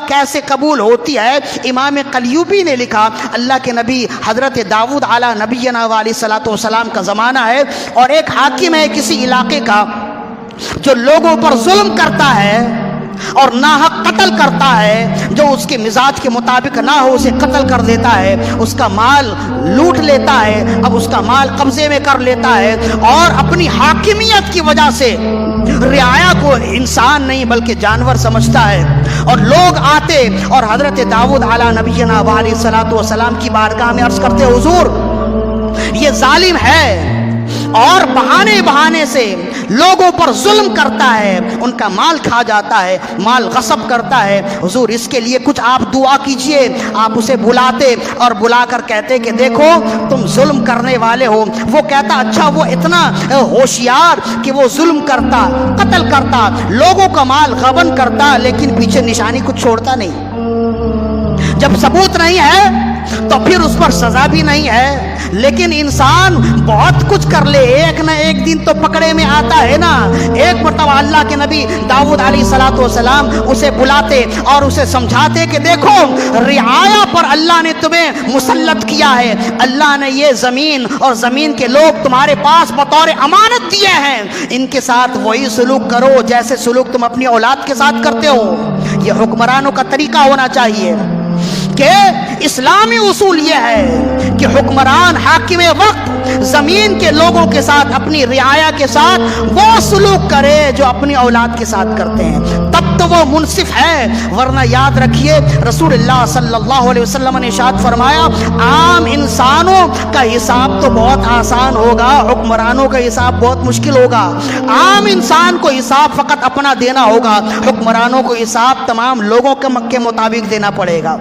کیسے قبول ہوتی ہے؟ امام قلیوبی نے لکھا اللہ کے نبی حضرت داؤد علیہ نبینا علیہ الصلوۃ والسلام کا زمانہ ہے، اور ایک حاکم ہے کسی علاقے کا جو لوگوں پر ظلم کرتا ہے اور ناحق قتل کرتا ہے، جو اس کے مزاج کے مطابق نہ ہو اسے قتل کر دیتا ہے، اس کا مال لوٹ لیتا ہے، اب اس کا مال قبضے میں کر لیتا ہے، اور اپنی حاکمیت کی وجہ سے رعایا کو انسان نہیں بلکہ جانور سمجھتا ہے۔ اور لوگ آتے اور حضرت داؤد علیہ نبینا علیہ الصلوۃ والسلام کی بارگاہ میں عرض کرتے حضور یہ ظالم ہے اور بہانے سے لوگوں پر ظلم کرتا ہے، ان کا مال کھا جاتا ہے، مال غصب کرتا ہے، حضور اس کے لیے کچھ آپ دعا کیجئے۔ آپ اسے بلاتے اور بلا کر کہتے کہ دیکھو تم ظلم کرنے والے ہو۔ وہ کہتا اچھا وہ اتنا ہوشیار کہ وہ ظلم کرتا، قتل کرتا، لوگوں کا مال غبن کرتا، لیکن پیچھے نشانی کچھ چھوڑتا نہیں۔ جب ثبوت نہیں ہے تو پھر اس پر سزا بھی نہیں ہے۔ لیکن انسان بہت کچھ کر لے، ایک نہ ایک دن تو پکڑے میں آتا ہے نا۔ ایک مرتبہ اللہ کے نبی داؤد علیہ الصلوۃ والسلام اسے بلاتے اور اسے سمجھاتے کہ دیکھو رعایا پر اللہ نے تمہیں مسلط کیا ہے، اللہ نے یہ زمین اور زمین کے لوگ تمہارے پاس بطور امانت دیے ہیں، ان کے ساتھ وہی سلوک کرو جیسے سلوک تم اپنی اولاد کے ساتھ کرتے ہو۔ یہ حکمرانوں کا طریقہ ہونا چاہیے کہ اسلامی اصول یہ ہے کہ حکمران حاکم وقت زمین کے لوگوں کے ساتھ اپنی رعایا کے ساتھ وہ سلوک کرے جو اپنی اولاد کے ساتھ کرتے ہیں، تب تو وہ منصف ہے۔ ورنہ یاد رکھیے رسول اللہ صلی اللہ علیہ وسلم نے ارشاد فرمایا عام انسانوں کا حساب تو بہت آسان ہوگا، حکمرانوں کا حساب بہت مشکل ہوگا۔ عام انسان کو حساب فقط اپنا دینا ہوگا، حکمرانوں کو حساب تمام لوگوں کے مطابق دینا پڑے گا۔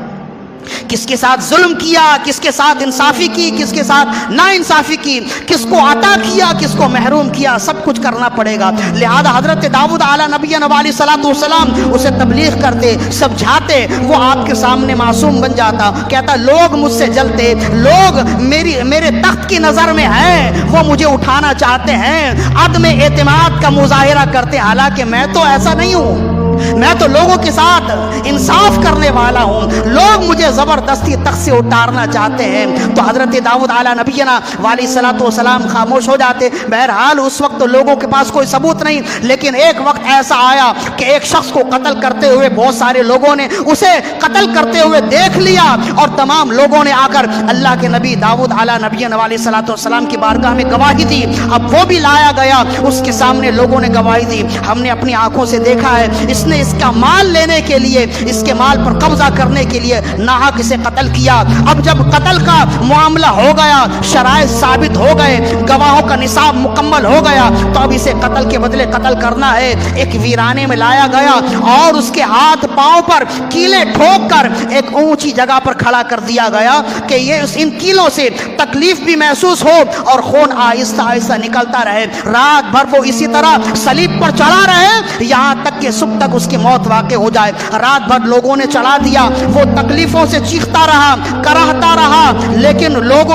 کس کے ساتھ ظلم کیا، کس کے ساتھ انصافی کی، کس کے ساتھ نا انصافی کی، کس کو عطا کیا، کس کو محروم کیا، سب کچھ کرنا پڑے گا۔ لہذا حضرت داؤد علیہ نبینا علیہ الصلوۃ والسلام اسے تبلیغ کرتے، سمجھاتے، وہ آپ کے سامنے معصوم بن جاتا، کہتا لوگ مجھ سے جلتے، لوگ میرے تخت کی نظر میں ہیں، وہ مجھے اٹھانا چاہتے ہیں، عدم اعتماد کا مظاہرہ کرتے، حالانکہ میں تو ایسا نہیں ہوں، میں تو لوگوں کے ساتھ انصاف کرنے والا ہوں، لوگ مجھے زبردستی تخت سے اتارنا چاہتے ہیں۔ تو حضرت داؤد علیہ نبینا علیہ الصلوۃ والسلام خاموش ہو جاتے۔ بہرحال اس وقت تو لوگوں کے پاس کوئی ثبوت نہیں، لیکن ایک وقت ایسا آیا کہ ایک شخص کو قتل کرتے ہوئے بہت سارے لوگوں نے اسے قتل کرتے ہوئے دیکھ لیا، اور تمام لوگوں نے آ کر اللہ کے نبی داؤد علیہ نبینا علیہ الصلوۃ والسلام کی بارگاہ میں گواہی دی۔ اب وہ بھی لایا گیا، اس کے سامنے لوگوں نے گواہی دی، ہم نے اپنی آنکھوں سے دیکھا ہے اس نے اس کا مال لینے کے لیے، اس کے مال پر قبضہ کرنے کے لیے ناحق اسے قتل کیا۔ اب جب قتل کا معاملہ ہو گیا، شرائط ثابت ہو گئے، گواہوں کا نصاب مکمل ہو گیا، تو اب اسے قتل کے بدلے قتل کرنا ہے۔ ایک ویرانے میں لایا گیا اور اس کے ہاتھ پاؤں پر کیلیں ٹھوک کر ایک اونچی جگہ پر کھڑا کر دیا گیا کہ یہ ان کیلوں سے تکلیف بھی محسوس ہو اور خون آہستہ آہستہ نکلتا رہے۔ رات بھر وہ اسی طرح صلیب پر چڑھا رہے یہاں تک کہ صبح تک اس کی موت واقع ہو جائے۔ رات بھر لوگوں نے چڑھا دیا، وہ تکلیفوں سے چیختا رہا، کراہتا رہا، لیکن لوگ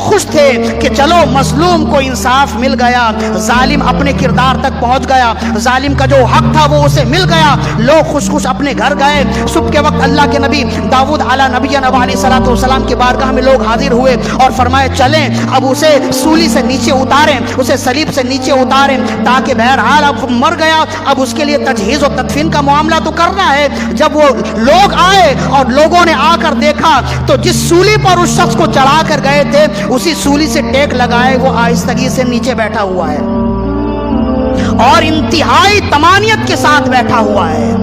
خوش تھے کہ چلو مظلوم کو انصاف مل گیا، ظالم اپنے کردار تک پہنچ گیا، ظالم کا جو حق تھا وہ اسے مل گیا۔ لوگ خوش خوش اپنے گھر گئے۔ صبح کے وقت اللہ کے نبی داؤد علیہ نبینا علیہ الصلوۃ والسلام کی بارگاہ میں لوگ حاضر ہوئے اور فرمائے چلیں اب اسے سولی سے نیچے اتاریں، اسے صلیب سے نیچے اتاریں، تاکہ بہرحال اب مر گیا، اب اس کے لیے تجہیز و تدفین کا معاملہ تو کرنا ہے۔ جب وہ لوگ آئے اور لوگوں نے آ کر دیکھا تو جس سولی پر اس شخص کو چڑھا کر گئے تھے اسی سولی سے ٹیک لگائے وہ آہستگی سے نیچے بیٹھا ہوا ہے اور انتہائی طمانینت کے ساتھ بیٹھا ہوا ہے۔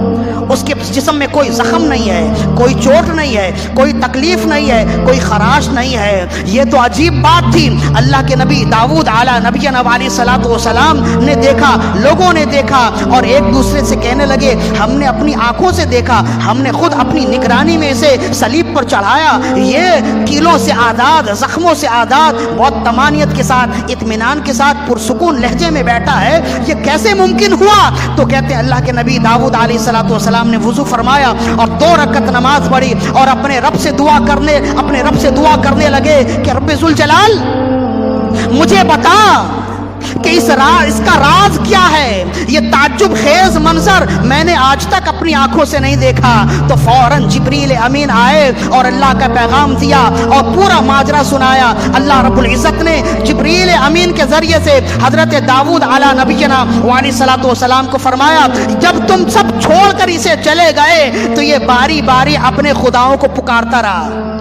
اس کے جسم میں کوئی زخم نہیں ہے، کوئی چوٹ نہیں ہے، کوئی تکلیف نہیں ہے، کوئی خراش نہیں ہے۔ یہ تو عجیب بات تھی۔ اللہ کے نبی داؤد علیہ نبینا علیہ الصلوۃ والسلام نے دیکھا، لوگوں نے دیکھا اور ایک دوسرے سے کہنے لگے ہم نے اپنی آنکھوں سے دیکھا، ہم نے خود اپنی نگرانی میں اسے صلیب پر چڑھایا، یہ کیلوں سے آزاد، زخموں سے آزاد، بہت طمانینت کے ساتھ، اطمینان کے ساتھ، پرسکون لہجے میں بیٹھا ہے، یہ کیسے ممکن ہوا؟ تو کہتے ہیں اللہ کے نبی داؤد علیہ الصلوۃ والسلام نے وضو فرمایا اور 2 رکعت نماز پڑھی اور اپنے رب سے دعا کرنے لگے کہ رب ذوالجلال مجھے بتا کہ اس کا راز کیا ہے؟ یہ تعجب خیز منظر میں نے آج تک اپنی آنکھوں سے نہیں دیکھا۔ تو فوراً جبریل امین آئے اور اللہ کا پیغام دیا اور پورا ماجرا سنایا۔ اللہ رب العزت نے جبریل امین کے ذریعے سے حضرت داؤد علیہ نبینا علیہ الصلوۃ والسلام کو فرمایا، جب تم سب چھوڑ کر اسے چلے گئے تو یہ باری باری اپنے خداؤں کو پکارتا رہا۔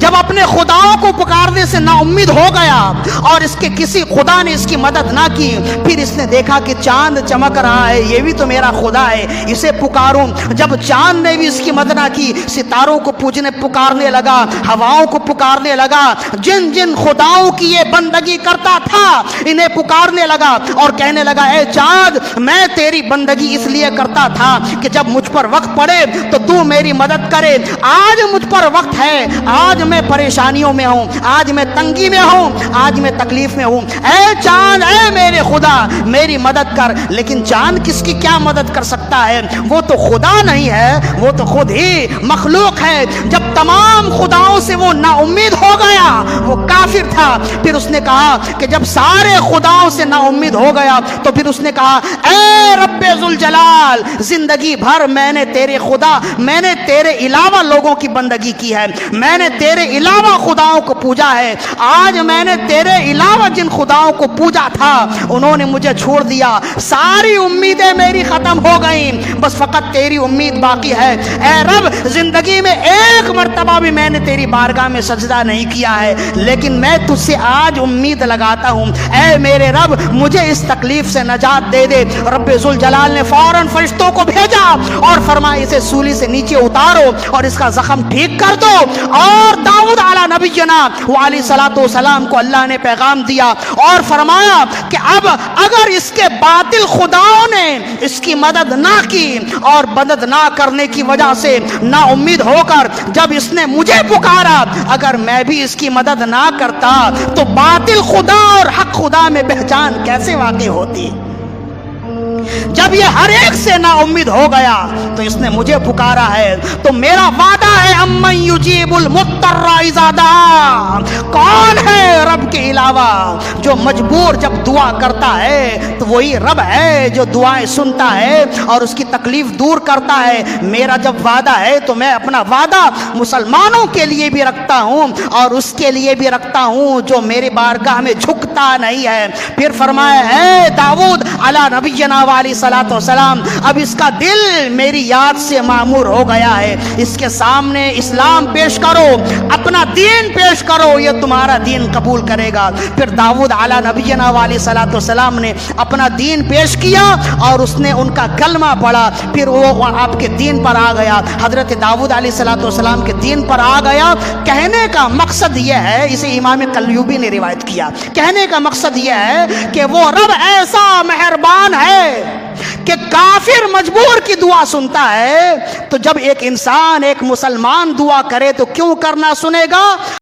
جب اپنے خداؤں کو پکارنے سے نا امید ہو گیا اور اس کے کسی خدا نے اس کی مدد نہ کی، پھر اس نے دیکھا کہ چاند چمک رہا ہے، یہ بھی تو میرا خدا ہے، اسے پکاروں۔ جب چاند نے بھی اس کی مدد نہ کی، ستاروں کو پکارنے لگا، ہواؤں کو پکارنے لگا، جن جن خداؤں کی یہ بندگی کرتا تھا انہیں پکارنے لگا اور کہنے لگا، اے چاند میں تیری بندگی اس لیے کرتا تھا کہ جب مجھ پر وقت پڑے تو میری مدد کرے۔ آج مجھ پر وقت ہے، آج میں پریشانیوں میں ہوں، آج میں تنگی میں ہوں، آج میں تکلیف میں ہوں، اے چاند اے میرے خدا میری مدد کر۔ لیکن چاند کس کی کیا مدد کر سکتا ہے؟ وہ تو خدا نہیں ہے، وہ تو خود ہی مخلوق ہے۔ جب تمام خداؤں سے وہ نا امید ہو گیا، وہ کافر تھا، پھر اس نے کہا کہ جب سارے خداؤں سے نا امید ہو گیا تو پھر اس نے کہا، اے رب ذوالجلال زندگی بھر میں نے تیرے خدا، میں نے تیرے علاوہ لوگوں کی بندگی کی ہے، میں نے تیرے علاوہ خداؤں کو پوجا ہے، آج میں نے تیرے علاوہ جن خداؤں کو پوجا تھا انہوں نے مجھے چھوڑ دیا، ساری امیدیں میری ختم ہو گئیں، بس فقط تیری امید باقی ہے۔ اے رب زندگی میں ایک مرتبہ بھی میں نے تیری بارگاہ میں سجدہ نہیں کیا ہے، لیکن میں تجھ سے آج امید لگاتا ہوں، اے میرے رب مجھے اس تکلیف سے نجات دے دے۔ رب ذوالجلال نے فوراً فرشتوں کو بھیجا اور فرمایا اسے سولی سے نیچے اتارو اور اس کا زخم ٹھیک کر دو۔ اور داؤد علیہ نبینا علیہ الصلوۃ والسلام کو اللہ نے پیغام دیا اور فرمایا کہ اب اگر اس کے باطل خداؤں نے اس کی مدد نہ کی اور مدد نہ کرنے کی وجہ سے نا امید ہو کر جب اس نے مجھے پکارا، اگر میں بھی اس کی مدد نہ کرتا تو باطل خدا اور حق خدا میں پہچان کیسے واقع ہوتی؟ جب یہ ہر ایک سے نا امید ہو گیا تو اس نے مجھے پکارا ہے، تو میرا وعدہ ہے امن یجیب المضطر اذا دعا، کون ہے رب کے علاوہ جو مجبور جب دعا کرتا ہے تو وہی رب ہے جو دعائیں سنتا ہے اور اس کی تکلیف دور کرتا ہے۔ میرا جب وعدہ ہے تو میں اپنا وعدہ مسلمانوں کے لیے بھی رکھتا ہوں اور اس کے لیے بھی رکھتا ہوں جو میرے بارگاہ میں جھکتا نہیں ہے۔ پھر فرمایا، اے داؤد علی نبینا علیہ الصلوۃ والسلام اب اس کا دل میری یاد سے معمور ہو گیا ہے، اس کے سامنے اسلام پیش کرو، اپنا دین پیش کرو، یہ تمہارا دین قبول کرے گا۔ پھر داؤد علی نبینا علیہ الصلوۃ والسلام نے اپنا دین پیش کیا اور اس نے ان کا کلمہ پڑھا، پھر وہ آپ کے دین پر آ گیا، حضرت داؤد علیہ الصلوۃ والسلام کے دین پر آ گیا۔ کہنے کا مقصد یہ ہے، اسے امام قلیوبی نے روایت کیا، کہنے کا مقصد یہ ہے کہ وہ رب ایسا مہربان ہے کہ کافر مجبور کی دعا سنتا ہے، تو جب ایک انسان ایک مسلمان دعا کرے تو کیوں کرنا سنے گا؟